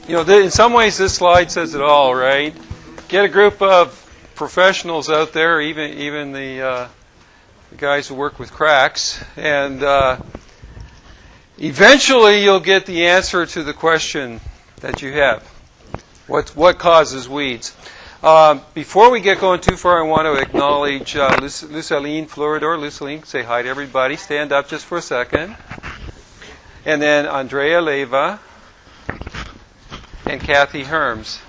You know, in some ways this slide says it all, right? Get a group of professionals out there, even the guys who work with cracks, and eventually you'll get the answer to the question that you have. What causes weeds? Before we get going too far, I want to acknowledge Luceline Floridor. Luceline, say hi to everybody. Stand up just for a second. And then Andrea Leiva and Kathy Herms.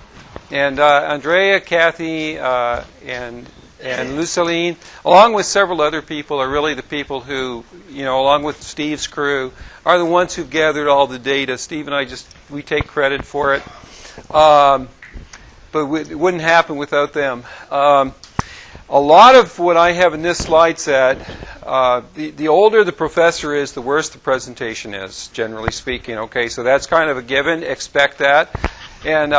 And Andrea, Kathy, and Luceline, along with several other people, are really the people who, you know, along with Steve's crew, are the ones who've gathered all the data. Steve and I we take credit for it. But it wouldn't happen without them. A lot of what I have in this slide set, the older the professor is, the worse the presentation is, generally speaking. Okay, so that's kind of a given. Expect that. And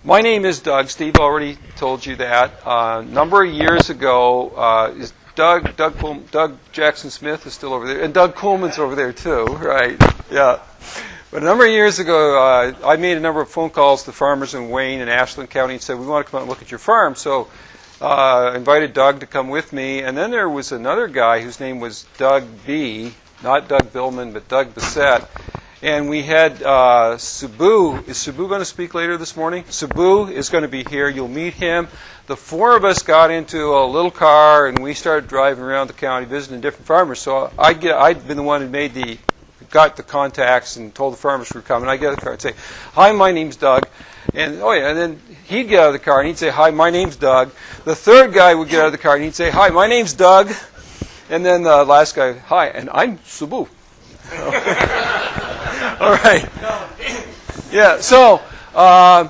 my name is Doug. Steve already told you that. A number of years ago, is Doug Jackson Smith is still over there, and Doug Coleman's over there too, right? Yeah. But a number of years ago, I made a number of phone calls to farmers in Wayne and Ashland County and said, we want to come out and look at your farm. So I invited Doug to come with me. And then there was another guy whose name was Doug B., not Doug Billman, but Doug Bissett. And we had Sabu. Is Sabu going to speak later this morning? Sabu is going to be here. You'll meet him. The four of us got into a little car, and we started driving around the county visiting different farmers. So I'd been the one who got the contacts and told the farmers we were coming. I'd get out of the car and say, hi, my name's Doug. And then he'd get out of the car and he'd say, hi, my name's Doug. The third guy would get out of the car and he'd say, hi, my name's Doug. And then the last guy, hi, and I'm Sabu. All right. Yeah, so a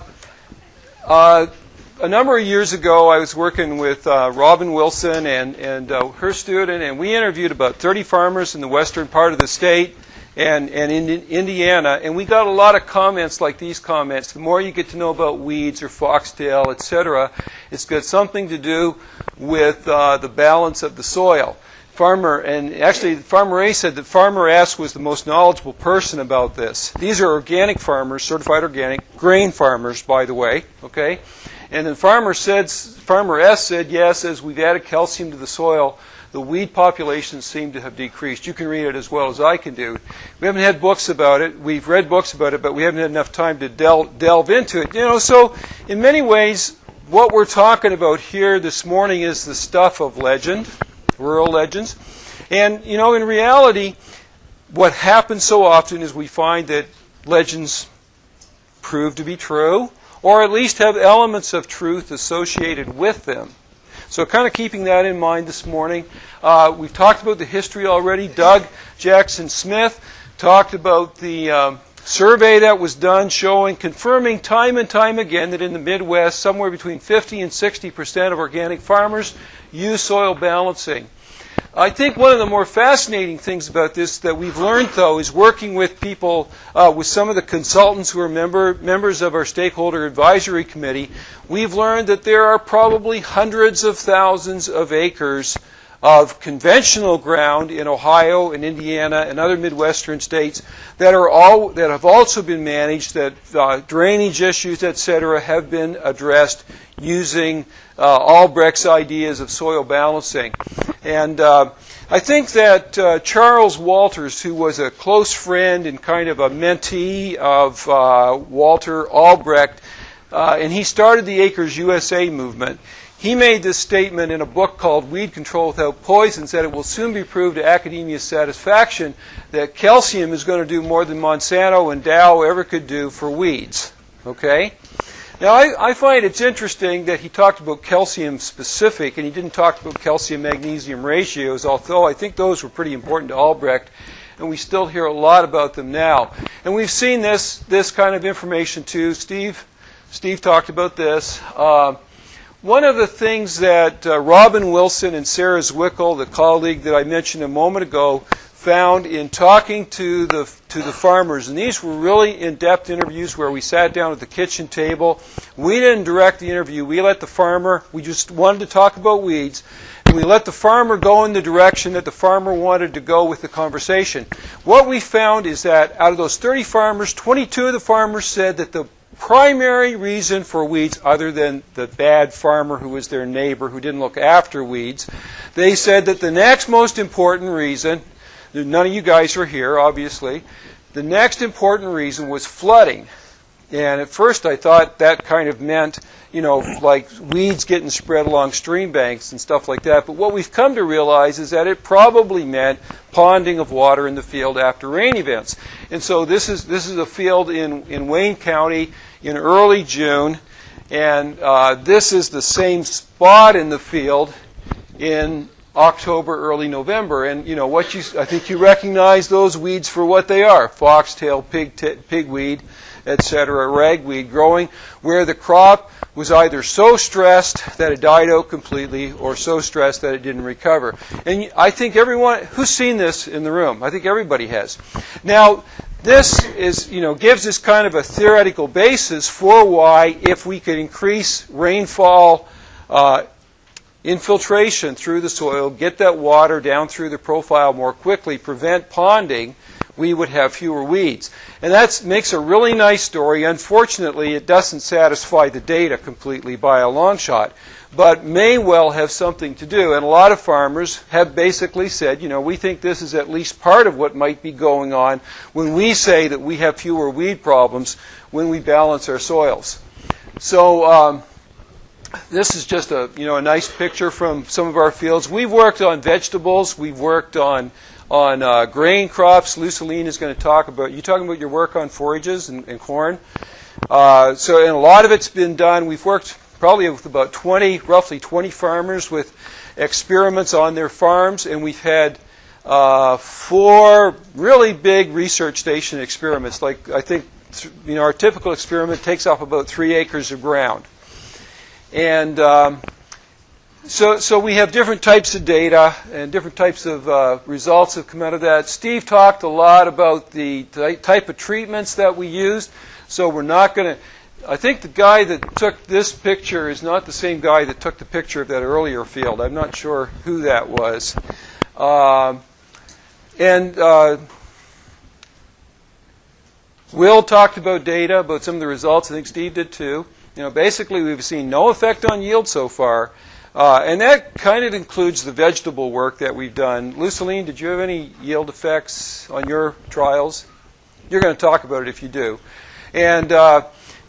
number of years ago, I was working with Robin Wilson and her student, and we interviewed about 30 farmers in the western part of the state and in Indiana, and we got a lot of comments like these comments. The more you get to know about weeds or foxtail, etc., it's got something to do with the balance of the soil. Farmer A said that Farmer S was the most knowledgeable person about this. These are organic farmers, certified organic, grain farmers, by the way, okay? And then Farmer S said, yes, as we've added calcium to the soil, the weed populations seem to have decreased. You can read it as well as I can do. We haven't had books about it. We've read books about it, but we haven't had enough time to delve into it. You know, so in many ways, what we're talking about here this morning is the stuff of legend, rural legends. And, you know, in reality, what happens so often is we find that legends prove to be true, or at least have elements of truth associated with them. So kind of keeping that in mind this morning. We've talked about the history already. Doug Jackson Smith talked about the survey that was done confirming time and time again that in the Midwest, somewhere between 50 and 60% of organic farmers use soil balancing. I think one of the more fascinating things about this that we've learned, though, is working with people, with some of the consultants who are members of our stakeholder advisory committee. We've learned that there are probably hundreds of thousands of acres of conventional ground in Ohio and Indiana and other Midwestern states that have also been managed, that drainage issues, etc., have been addressed using Albrecht's ideas of soil balancing. And I think that Charles Walters, who was a close friend and kind of a mentee of Walter Albrecht, and he started the Acres USA movement, he made this statement in a book called Weed Control Without Poison, said it will soon be proved to academia's satisfaction that calcium is going to do more than Monsanto and Dow ever could do for weeds. Okay? Now, I find it's interesting that he talked about calcium specific, and he didn't talk about calcium-magnesium ratios, although I think those were pretty important to Albrecht, and we still hear a lot about them now. And we've seen this kind of information too. Steve talked about this. One of the things that Robin Wilson and Sarah Zwickel, the colleague that I mentioned a moment ago, found in talking to the farmers, and these were really in-depth interviews where we sat down at the kitchen table. We didn't direct the interview. We let the farmer, we just wanted to talk about weeds. and we let the farmer go in the direction that the farmer wanted to go with the conversation. What we found is that out of those 30 farmers, 22 of the farmers said that the primary reason for weeds, other than the bad farmer who was their neighbor who didn't look after weeds, they said that the next most important reason, none of you guys are here, obviously, the next important reason was flooding. And at first I thought that kind of meant, you know, like weeds getting spread along stream banks and stuff like that. But what we've come to realize is that it probably meant ponding of water in the field after rain events. And so this is a field in Wayne County in early June. And this is the same spot in the field in October, early November. And, you know, I think you recognize those weeds for what they are: foxtail, pigweed, etc., ragweed, growing where the crop was either so stressed that it died out completely or so stressed that it didn't recover. And I think everyone who's seen this in the room, I think everybody has. Now, this is, you know, gives us kind of a theoretical basis for why, if we could increase rainfall infiltration through the soil, get that water down through the profile more quickly, prevent ponding, we would have fewer weeds. And that makes a really nice story. Unfortunately, it doesn't satisfy the data completely by a long shot, but may well have something to do. And a lot of farmers have basically said, you know, we think this is at least part of what might be going on when we say that we have fewer weed problems when we balance our soils. So this is just a nice picture from some of our fields. We've worked on vegetables. We've worked on grain crops. Luceline is going to talk about, you talking about your work on forages and corn. And a lot of it's been done. We've worked probably with about roughly 20 farmers with experiments on their farms, and we've had 4 really big research station experiments. Like, I think, you know, our typical experiment takes off about 3 acres of ground. And so we have different types of data and different types of results have come out of that. Steve talked a lot about the type of treatments that we used. So we're not going to, I think the guy that took this picture is not the same guy that took the picture of that earlier field. I'm not sure who that was. Will talked about data, about some of the results. I think Steve did too. You know, basically we've seen no effect on yield so far. And that kind of includes the vegetable work that we've done. Luceline, did you have any yield effects on your trials? You're going to talk about it if you do. And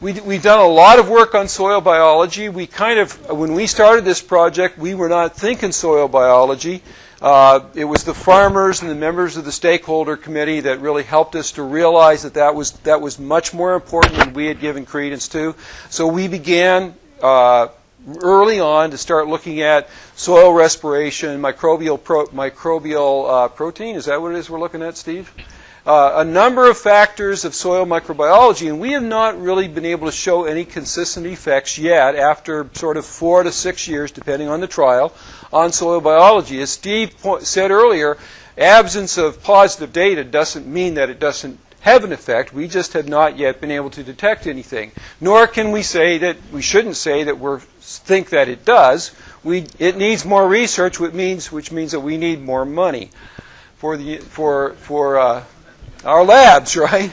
we've done a lot of work on soil biology. We kind of, when we started this project, we were not thinking soil biology. It was the farmers and the members of the stakeholder committee that really helped us to realize that was much more important than we had given credence to. So we began early on to start looking at soil respiration, microbial protein. Is that what it is we're looking at, Steve? A number of factors of soil microbiology, and we have not really been able to show any consistent effects yet after sort of 4 to 6 years, depending on the trial, on soil biology. As Steve said earlier, absence of positive data doesn't mean that it doesn't have an effect. We just have not yet been able to detect anything. Nor can we say that, we shouldn't say that we think that it does. It needs more research, which means that we need more money for our labs, right?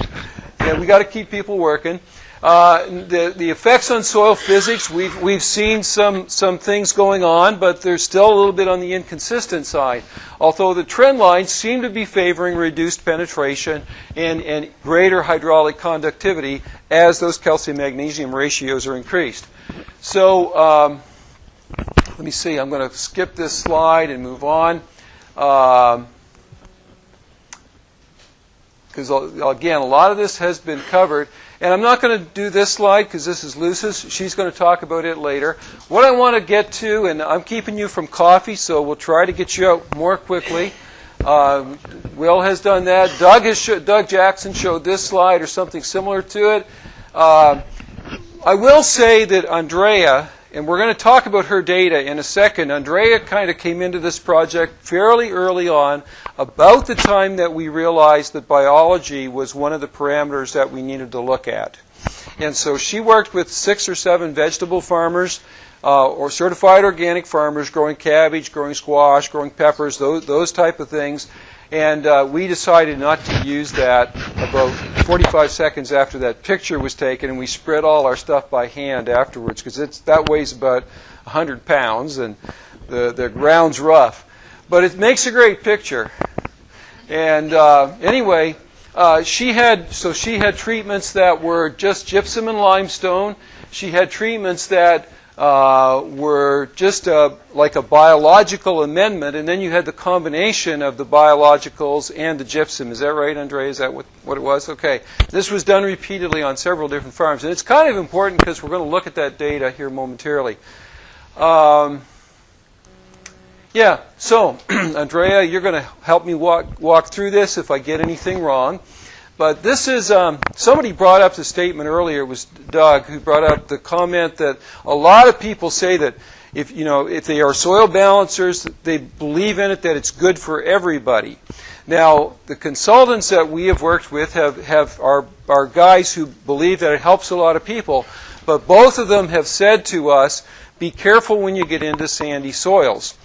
Yeah, we got to keep people working. The effects on soil physics, we've seen some things going on, but there's still a little bit on the inconsistent side. Although the trend lines seem to be favoring reduced penetration and greater hydraulic conductivity as those calcium-magnesium ratios are increased. So let me see. I'm going to skip this slide and move on. Because, again, a lot of this has been covered. And I'm not going to do this slide because this is Luce's. She's going to talk about it later. What I want to get to, and I'm keeping you from coffee, so we'll try to get you out more quickly. Will has done that. Doug Jackson showed this slide or something similar to it. I will say that Andrea, and we're going to talk about her data in a second, Andrea kind of came into this project fairly early on, about the time that we realized that biology was one of the parameters that we needed to look at. And so she worked with 6 or 7 vegetable farmers or certified organic farmers growing cabbage, growing squash, growing peppers, those type of things. And we decided not to use that about 45 seconds after that picture was taken, and we spread all our stuff by hand afterwards because that weighs about 100 pounds, and the ground's rough. But it makes a great picture. And anyway, she had treatments that were just gypsum and limestone. She had treatments that were just like a biological amendment, and then you had the combination of the biologicals and the gypsum. Is that right, Andrea? Is that what it was? Okay. This was done repeatedly on several different farms, and it's kind of important because we're going to look at that data here momentarily. Yeah, so Andrea, you're going to help me walk through this if I get anything wrong. But this is, somebody brought up the statement earlier, it was Doug, who brought up the comment that a lot of people say that if they are soil balancers, they believe in it, that it's good for everybody. Now, the consultants that we have worked with are guys who believe that it helps a lot of people, but both of them have said to us, be careful when you get into sandy soils,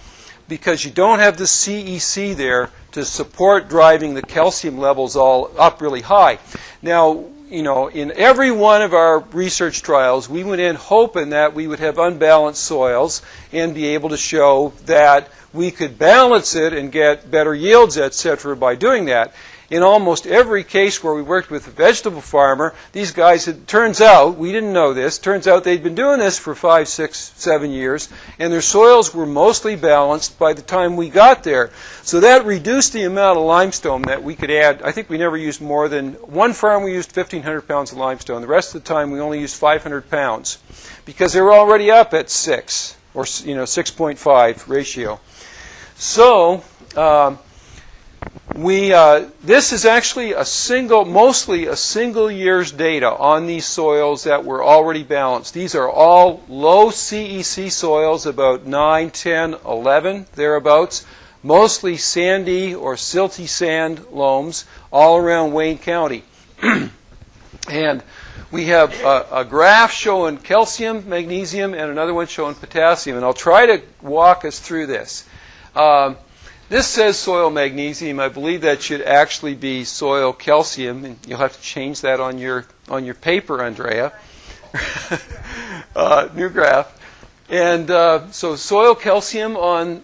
because you don't have the CEC there to support driving the calcium levels all up really high. Now, in every one of our research trials, we went in hoping that we would have unbalanced soils and be able to show that we could balance it and get better yields, etc., by doing that. In almost every case where we worked with a vegetable farmer, these guys, it turns out, we didn't know this, turns out they'd been doing this for 5, 6, 7 years, and their soils were mostly balanced by the time we got there. So that reduced the amount of limestone that we could add. I think we never used more than, one farm we used 1,500 pounds of limestone. The rest of the time we only used 500 pounds because they were already up at 6 or 6.5 ratio. So, this is actually mostly a single year's data on these soils that were already balanced. These are all low CEC soils, about 9, 10, 11, thereabouts, mostly sandy or silty sand loams all around Wayne County. And we have a graph showing calcium, magnesium, and another one showing potassium, and I'll try to walk us through this. This says soil magnesium. I believe that should actually be soil calcium, and you'll have to change that on your paper, Andrea. New graph. And so soil calcium on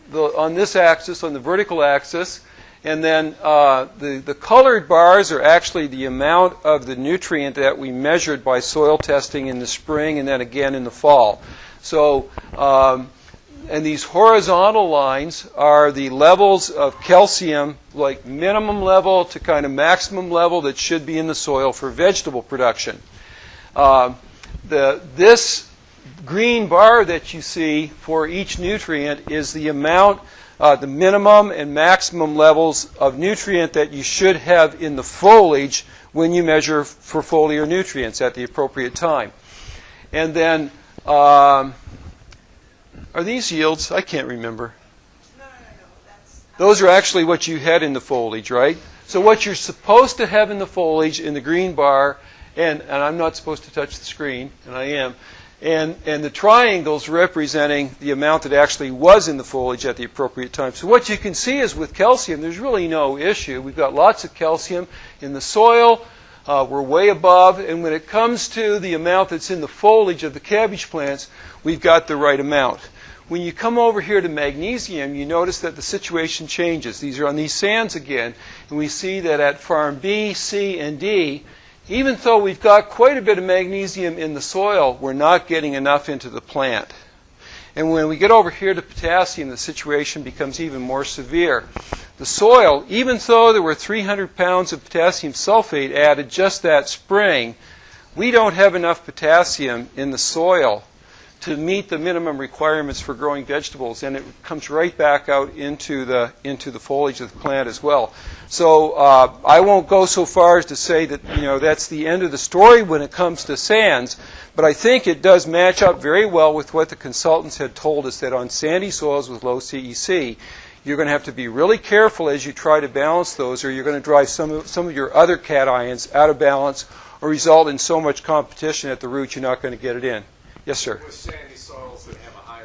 this axis, on the vertical axis, and then the colored bars are actually the amount of the nutrient that we measured by soil testing in the spring and then again in the fall. So. And these horizontal lines are the levels of calcium, like minimum level to kind of maximum level that should be in the soil for vegetable production. This green bar that you see for each nutrient is the amount, the minimum and maximum levels of nutrient that you should have in the foliage when you measure for foliar nutrients at the appropriate time. And then are these yields? I can't remember. No. Those are actually what you had in the foliage, right? So what you're supposed to have in the foliage in the green bar, and I'm not supposed to touch the screen, and I am, and the triangles representing the amount that actually was in the foliage at the appropriate time. So what you can see is with calcium, there's really no issue. We've got lots of calcium in the soil. We're way above, and when it comes to the amount that's in the foliage of the cabbage plants, we've got the right amount. When you come over here to magnesium, you notice that the situation changes. These are on these sands again, and we see that at farm B, C, and D, even though we've got quite a bit of magnesium in the soil, we're not getting enough into the plant. And when we get over here to potassium, the situation becomes even more severe. The soil, even though there were 300 pounds of potassium sulfate added just that spring, we don't have enough potassium in the soil to meet the minimum requirements for growing vegetables, and it comes right back out into the foliage of the plant as well. So I won't go so far as to say that that's the end of the story when it comes to sands, but I think it does match up very well with what the consultants had told us, that on sandy soils with low CEC, you're going to have to be really careful as you try to balance those, or you're going to drive some of your other cations out of balance or result in so much competition at the root you're not going to get it in. Yes, sir. With sandy soils that have a high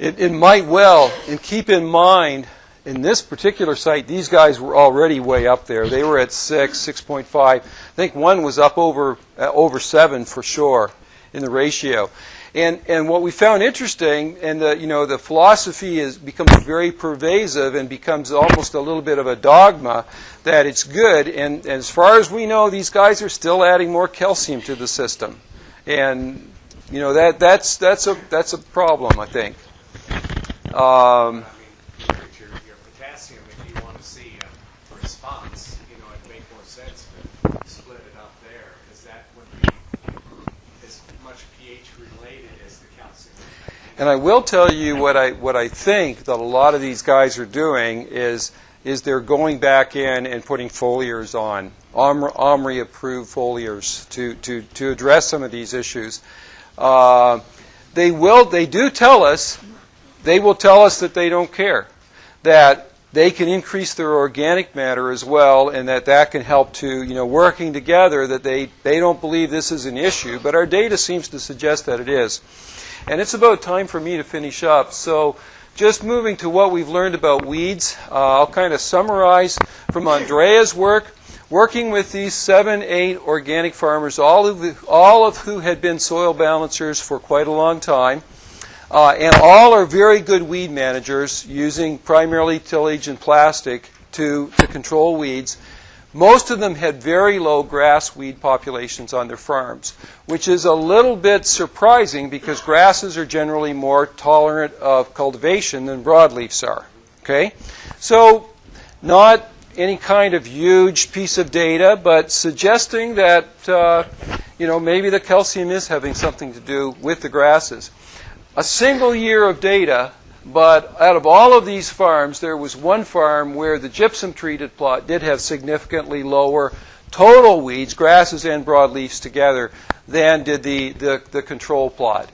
It might well, and keep in mind, in this particular site, these guys were already way up there. They were at 6, 6.5. I think one was up over 7 for sure in the ratio. And what we found interesting, and the philosophy becomes very pervasive and becomes almost a little bit of a dogma that it's good. And as far as we know, these guys are still adding more calcium to the system, and that's a problem, I think. Your potassium, if you want to see a response, it'd make more sense to split it up there, because that would be as much pH related as the calcium. And I will tell you what I think that a lot of these guys are doing is they're going back in and putting foliars on, OMRI-approved foliars to address some of these issues. They will tell us that they don't care, that they can increase their organic matter as well, and that can help to, working together, that they don't believe this is an issue, but our data seems to suggest that it is. And it's about time for me to finish up. So just moving to what we've learned about weeds, I'll kind of summarize from Andrea's work, working with these 7, 8 organic farmers, all of who had been soil balancers for quite a long time. And all are very good weed managers, using primarily tillage and plastic to control weeds. Most of them had very low grass weed populations on their farms, which is a little bit surprising because grasses are generally more tolerant of cultivation than broadleafs are. Okay? So not any kind of huge piece of data, but suggesting that maybe the calcium is having something to do with the grasses. A single year of data, but out of all of these farms, there was one farm where the gypsum-treated plot did have significantly lower total weeds, grasses and broadleafs together, than did the control plot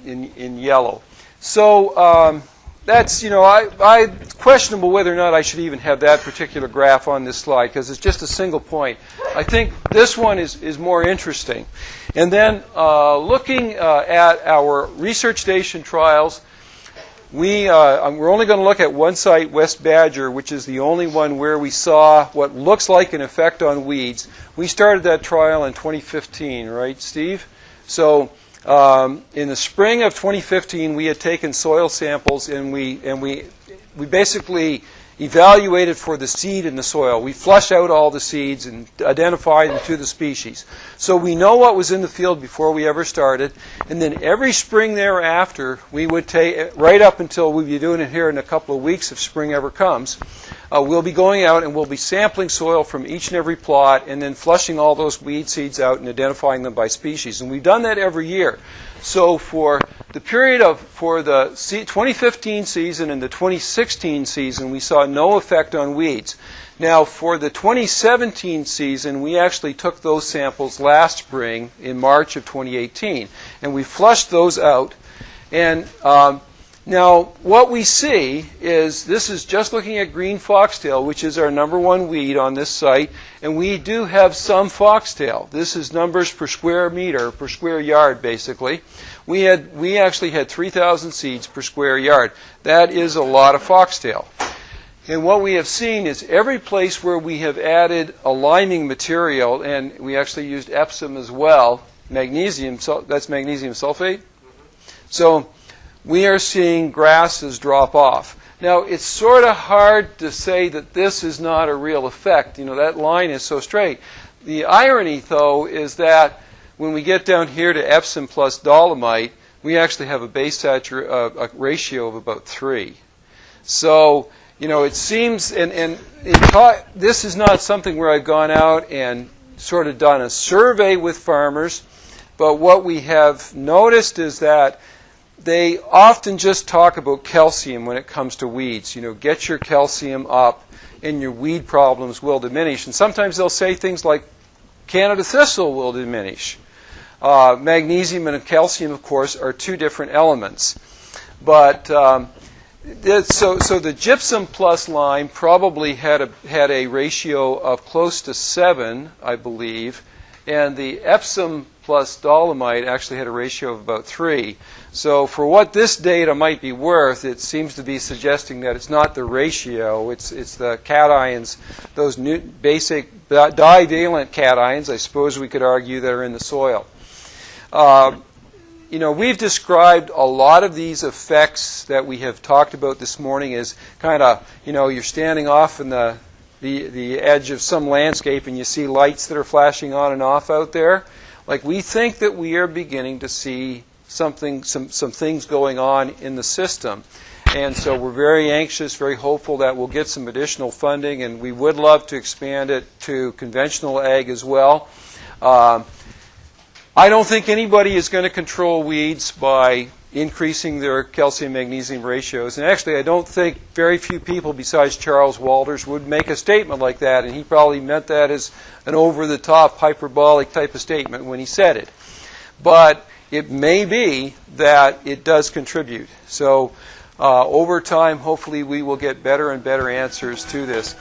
in yellow. So that's, I questionable whether or not I should even have that particular graph on this slide, because it's just a single point. I think this one is more interesting. And then looking at our research station trials, we're only going to look at one site, West Badger, which is the only one where we saw what looks like an effect on weeds. We started that trial in 2015, right, Steve? So in the spring of 2015, we had taken soil samples, and we basically evaluated for the seed in the soil. We flush out all the seeds and identify them to the species. So we know what was in the field before we ever started. And then every spring thereafter, we would take, right up until we'll be doing it here in a couple of weeks if spring ever comes, we'll be going out and we'll be sampling soil from each and every plot and then flushing all those weed seeds out and identifying them by species. And we've done that every year. So for the period for the 2015 season and the 2016 season, we saw no effect on weeds. Now, for the 2017 season, we actually took those samples last spring in March of 2018, and we flushed those out. And now, what we see is, this is just looking at green foxtail, which is our #1 weed on this site, and we do have some foxtail. This is numbers per square meter, per square yard, basically. We actually had 3,000 seeds per square yard. That is a lot of foxtail. And what we have seen is every place where we have added a liming material, and we actually used Epsom as well, magnesium, that's magnesium sulfate. So we are seeing grasses drop off. Now, it's sort of hard to say that this is not a real effect. That line is so straight. The irony, though, is that when we get down here to Epsom plus dolomite, we actually have a base a ratio of about 3. So, it seems, and this is not something where I've gone out and sort of done a survey with farmers, but what we have noticed is that they often just talk about calcium when it comes to weeds. Get your calcium up and your weed problems will diminish. And sometimes they'll say things like Canada thistle will diminish. Magnesium and calcium, of course, are two different elements. But so the gypsum plus lime probably had a ratio of close to 7, I believe, and the Epsom plus dolomite actually had a ratio of about 3. So for what this data might be worth, it seems to be suggesting that it's not the ratio, it's the cations, those basic divalent cations, I suppose we could argue, that are in the soil. We've described a lot of these effects that we have talked about this morning as kind of, you're standing off in the edge of some landscape and you see lights that are flashing on and off out there. Like, we think that we are beginning to see some things going on in the system. And so we're very anxious, very hopeful that we'll get some additional funding, and we would love to expand it to conventional ag as well. I don't think anybody is going to control weeds by increasing their calcium-magnesium ratios. And actually, I don't think very few people besides Charles Walters would make a statement like that, and he probably meant that as an over-the-top, hyperbolic type of statement when he said it. But it may be that it does contribute. So over time, hopefully, we will get better and better answers to this.